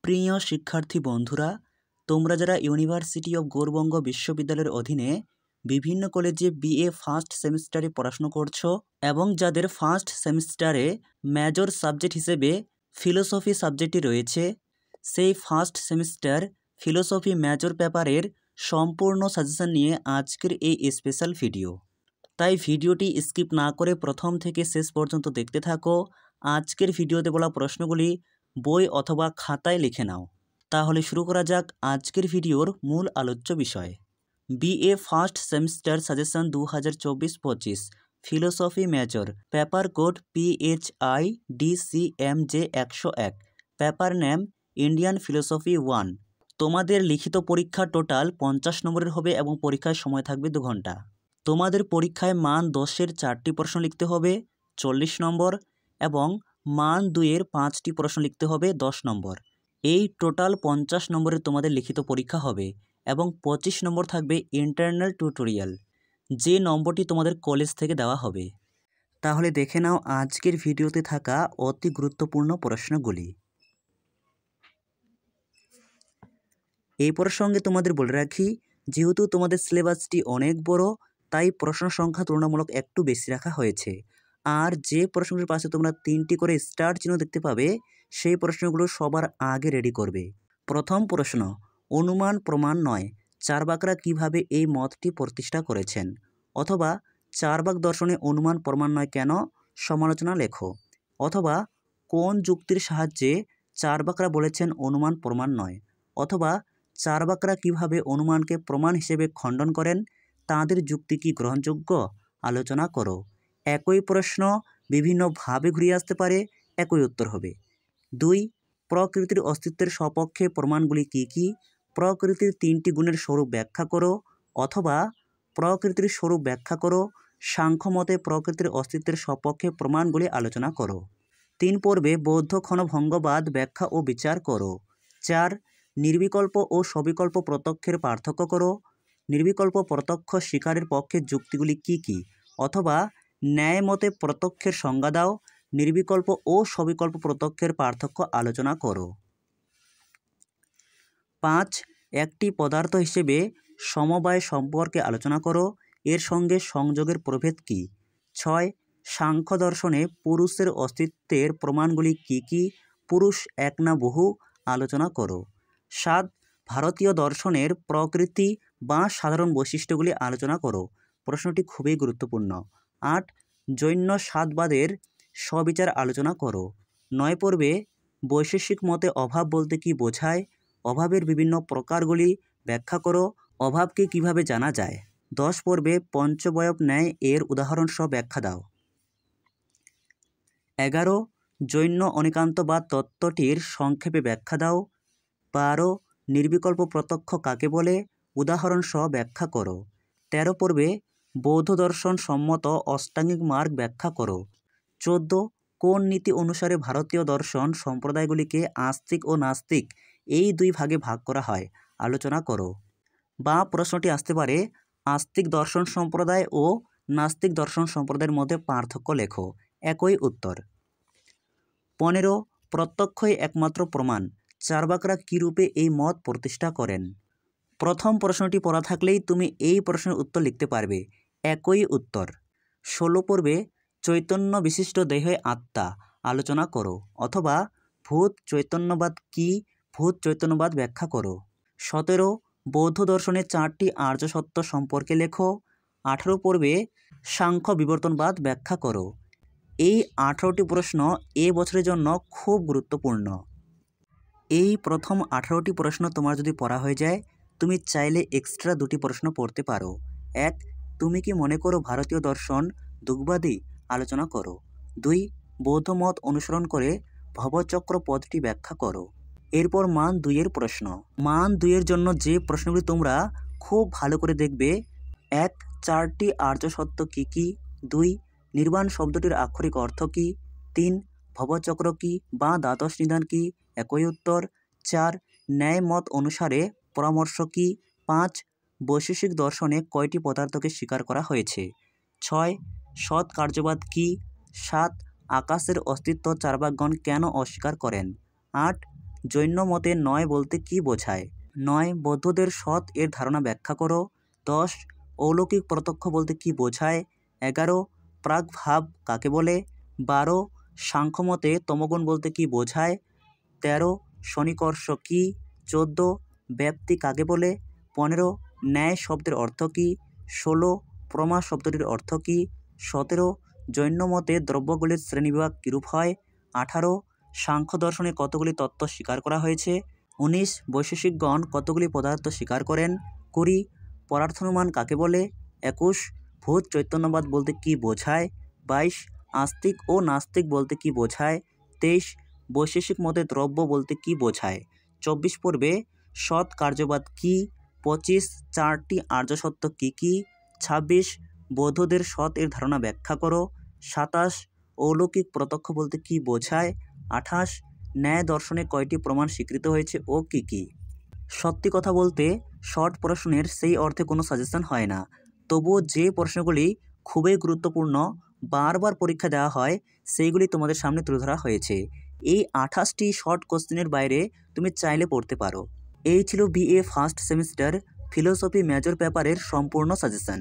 প্রিয় শিক্ষার্থী বন্ধুরা, তোমরা যারা ইউনিভার্সিটি অব গৌড়বঙ্গ বিশ্ববিদ্যালয়ের অধীনে বিভিন্ন কলেজে বিএ ফার্স্ট সেমিস্টারে পড়াশুনো করছো এবং যাদের ফার্স্ট সেমিস্টারে মেজর সাবজেক্ট হিসেবে ফিলোসফি সাবজেক্টটি রয়েছে, সেই ফার্স্ট সেমিস্টার ফিলোসফি মেজর পেপারের সম্পূর্ণ সাজেশন নিয়ে আজকের এই স্পেশাল ভিডিও। তাই ভিডিওটি স্কিপ না করে প্রথম থেকে শেষ পর্যন্ত দেখতে থাকো। আজকের ভিডিওতে বলা প্রশ্নগুলি বই অথবা খাতায় লিখে নাও। তাহলে শুরু করা যাক আজকের ভিডিওর মূল আলোচ্য বিষয়। BA first semester suggestion 2024-25 philosophy major, paper code PHI DCMJ 101, paper name Indian philosophy 1। তোমাদের লিখিত পরীক্ষা টোটাল 50 নম্বরের হবে এবং পরীক্ষার সময় থাকবে 2 ঘন্টা। তোমাদের পরীক্ষায় মান 10-এর 4টি প্রশ্ন লিখতে হবে 40 নম্বর এবং মান 2-এর 5টি প্রশ্ন লিখতে হবে 10 নম্বর। এই টোটাল 50 নম্বরের তোমাদের লিখিত পরীক্ষা হবে এবং 25 নম্বর থাকবে ইন্টারনাল টিউটোরিয়াল, যে নম্বরটি তোমাদের কলেজ থেকে দেওয়া হবে। তাহলে দেখে নাও আজকের ভিডিওতে থাকা অতি গুরুত্বপূর্ণ প্রশ্নগুলি। এই প্রসঙ্গে তোমাদের বলে রাখি, যেহেতু তোমাদের সিলেবাসটি অনেক বড়, তাই প্রশ্ন সংখ্যা তুলনামূলক একটু বেশি রাখা হয়েছে। আর যে প্রশ্নগুলির পাশে তোমরা 3টি করে স্টার চিহ্ন দেখতে পাবে, সেই প্রশ্নগুলো সবার আগে রেডি করবে। প্রথম প্রশ্ন, অনুমান প্রমাণ নয়, চার্বাকরা কিভাবে এই মতটি প্রতিষ্ঠা করেছেন? অথবা চার্বাক দর্শনে অনুমান প্রমাণ নয় কেন, সমালোচনা লেখো। অথবা কোন যুক্তির সাহায্যে চার্বাকরা বলেছেন অনুমান প্রমাণ নয়? অথবা চার্বাকরা কিভাবে অনুমানকে প্রমাণ হিসেবে খণ্ডন করেন, তাঁদের যুক্তি কি গ্রহণযোগ্য, আলোচনা করো। একই প্রশ্ন বিভিন্নভাবে ঘুরিয়ে আসতে পারে, একই উত্তর হবে। 2, প্রকৃতির অস্তিত্বের সপক্ষে প্রমাণগুলি কি কি? প্রকৃতির 3টি গুণের স্বরূপ ব্যাখ্যা করো। অথবা প্রকৃতির স্বরূপ ব্যাখ্যা করো, সাংখ্যমতে প্রকৃতির অস্তিত্বের সপক্ষে প্রমাণগুলি আলোচনা করো। 3 পর্বে বৌদ্ধ ক্ষণভঙ্গবাদ ব্যাখ্যা ও বিচার করো। 4, নির্বিকল্প ও সবিকল্প প্রত্যক্ষের পার্থক্য করো। নির্বিকল্প প্রত্যক্ষ স্বীকারের পক্ষে যুক্তিগুলি কি কি? অথবা ন্যায় মতে প্রত্যক্ষের সংজ্ঞা দাও। নির্বিকল্প ও সবিকল্প প্রত্যক্ষের পার্থক্য আলোচনা করো। 5, একটি পদার্থ হিসেবে সমবায় সম্পর্কে আলোচনা করো, এর সঙ্গে সংযোগের প্রভেদ কী? 6, সাংখ্য দর্শনে পুরুষের অস্তিত্বের প্রমাণগুলি কি কি? পুরুষ এক না বহু, আলোচনা করো। 7, ভারতীয় দর্শনের প্রকৃতি বা সাধারণ বৈশিষ্ট্যগুলি আলোচনা করো। প্রশ্নটি খুবই গুরুত্বপূর্ণ। 8, জৈন সাতবাদের সবিচার আলোচনা করো। 9 পর্বে বৈশেষিক মতে অভাব বলতে কি বোঝায়? অভাবের বিভিন্ন প্রকারগুলি ব্যাখ্যা করো। অভাবকে কিভাবে জানা যায়? 10 পর্বে পঞ্চবয়ব ন্যায় এর উদাহরণসহ ব্যাখ্যা দাও। 11, জৈন অনিকান্তবাদ তত্ত্বটির সংক্ষেপে ব্যাখ্যা দাও। 12, নির্বিকল্প প্রত্যক্ষ কাকে বলে? উদাহরণসহ ব্যাখ্যা করো। 13 পর্বে বৌদ্ধ দর্শন সম্মত অষ্টাঙ্গিক মার্গ ব্যাখ্যা করো। 14, কোন নীতি অনুসারে ভারতীয় দর্শন সম্প্রদায়গুলিকে আস্তিক ও নাস্তিক এই 2 ভাগে ভাগ করা হয়, আলোচনা করো। বা প্রশ্নটি আসতে পারে, আস্তিক দর্শন সম্প্রদায় ও নাস্তিক দর্শন সম্প্রদায়ের মধ্যে পার্থক্য লেখো। একই উত্তর। 15, প্রত্যক্ষই একমাত্র প্রমাণ, চার্বাকরা কীরূপে এই মত প্রতিষ্ঠা করেন? প্রথম প্রশ্নটি পড়া থাকলেই তুমি এই প্রশ্নের উত্তর লিখতে পারবে, একই উত্তর। 16 পর্বে চৈতন্য বিশিষ্ট দেহে আত্মা আলোচনা করো। অথবা ভূত চৈতন্যবাদ কি? ভূত চৈতন্যবাদ ব্যাখ্যা করো। 17, বৌদ্ধ দর্শনের 4টি আর্য সত্য সম্পর্কে লেখো। 18 পর্বে সাংখ্য বিবর্তনবাদ ব্যাখ্যা করো। এই 18টি প্রশ্ন এ বছরের জন্য খুব গুরুত্বপূর্ণ। এই প্রথম 18টি প্রশ্ন তোমার যদি পড়া হয়ে যায়, তুমি চাইলে এক্সট্রা 2টি প্রশ্ন পড়তে পারো। 1, তুমি কি মনে করো ভারতীয় দর্শন দুগ্বাদী? আলোচনা করো। 2, বৌদ্ধ মত অনুসরণ করে ভবচক্র পদটি ব্যাখ্যা করো। এরপর মান 2-এর প্রশ্ন। মান 2-এর জন্য যে প্রশ্নগুলি তোমরা খুব ভালো করে দেখবে: 1, 4টি আর্য সত্য কী কী? 2, নির্বাণ শব্দটির আক্ষরিক অর্থ কী? 3, ভবচক্র কী বা দ্বাদশ নিদান কী? একই উত্তর। 4, ন্যায় মত অনুসারে পরামর্শ কী? 5, বৈশেষিক দর্শনে কয়টি পদার্থকে স্বীকার করা হয়েছে? 6, সৎ কার্যবাদ কী? 7, আকাশের অস্তিত্ব চার্বাকগণ কেন অস্বীকার করেন? 8, জৈন মতে নয় বলতে কি বোঝায়? 9 বৌদ্ধদের সৎ এর ধারণা ব্যাখ্যা করো। 10 অলৌকিক প্রত্যক্ষ বলতে কি বোঝায়? 11 প্রাগভাব কাকে বলে? 12 সাংখ্যমতে তমোগুণ বলতে কি বোঝায়? 13 শনিকর্ষ কি? 14 ব্যাপ্তি কাকে বলে? 15 ন্যায় শব্দের অর্থ কী? 16 প্রমা শব্দটির অর্থ কী? 17 জৈন মতে দ্রব্যগুলির শ্রেণীবিভাগ কীরূপ হয়? 18 সাংখ্য দর্শনে কতগুলি তত্ত্ব স্বীকার করা হয়েছে? 19 বৈশেষিকগণ কতগুলি পদার্থ স্বীকার করেন? 20 পরার্থনুমান কাকে বলে? 21 ভূত চৈতন্যবাদ বলতে কি বোঝায়? 22 আস্তিক ও নাস্তিক বলতে কি বোঝায়? 23 বৈশেষিক মতে দ্রব্য বলতে কি বোঝায়? 24 পর্বে সৎ কার্যবাদ কি? 25 চারটি আর্যসত্য কি কি? 26 বৌদ্ধদের সৎ এর ধারণা ব্যাখ্যা করো। 27 অলৌকিক প্রত্যক্ষ বলতে কি বোঝায়? 28 ন্যায় দর্শনে কয়টি প্রমাণ স্বীকৃত হয়েছে ও কি কি? সত্যি কথা বলতে শর্ট প্রশ্নের সেই অর্থে কোনো সাজেশন হয় না, তবুও যে প্রশ্নগুলি খুবই গুরুত্বপূর্ণ, বারবার পরীক্ষা দেওয়া হয়, সেইগুলি তোমাদের সামনে তুলে ধরা হয়েছে। এই 28টি শর্ট কোশ্চেনের বাইরে তুমি চাইলে পড়তে পারো। এই ছিল BA first semester philosophy major পেপারের সম্পূর্ণ সাজেশন।